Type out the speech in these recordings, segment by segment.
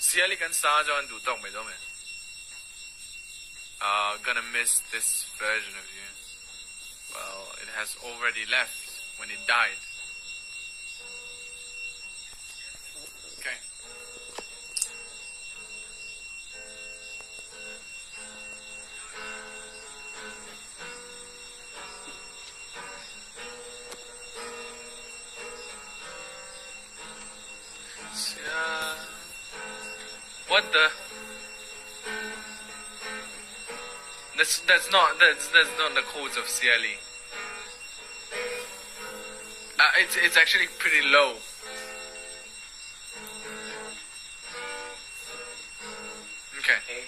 Siali kan sa John do talk me dome. Gonna miss this version of you. Well, it has already left when it died. Okay. What the? That's not the chords of Siali. It's actually pretty low. Okay.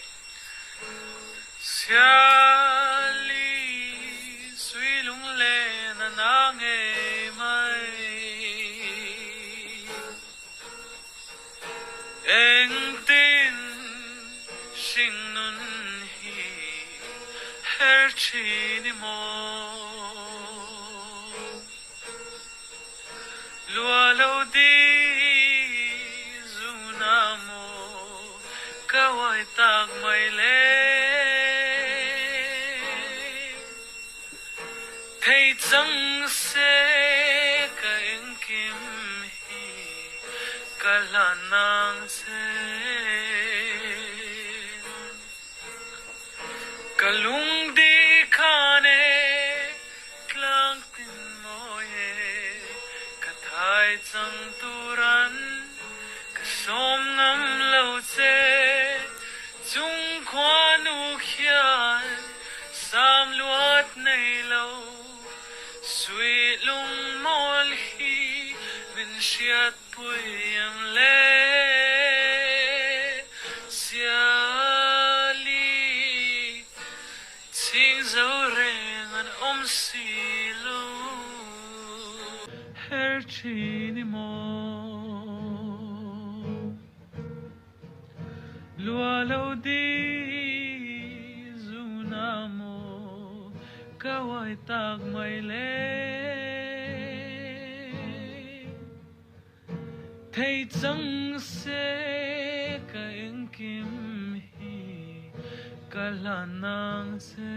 Siali sui lung le na nang e mai eng tin sing nun hi her chi ni mo lua lo di zuna mo kawai tak mai le thei chang se ka eng kim hi kalanang se kalung di khane tlang tin moye kathai chang turan ka som ngam lo che chung kwan u khian sam luat nei lo sui lung mol hi min shiat puyam le Siali ting zo reng an si lo her chi ni mo lua lo di zuna mo kawai tak mai le thei chang se ka eng kim hi kalanang se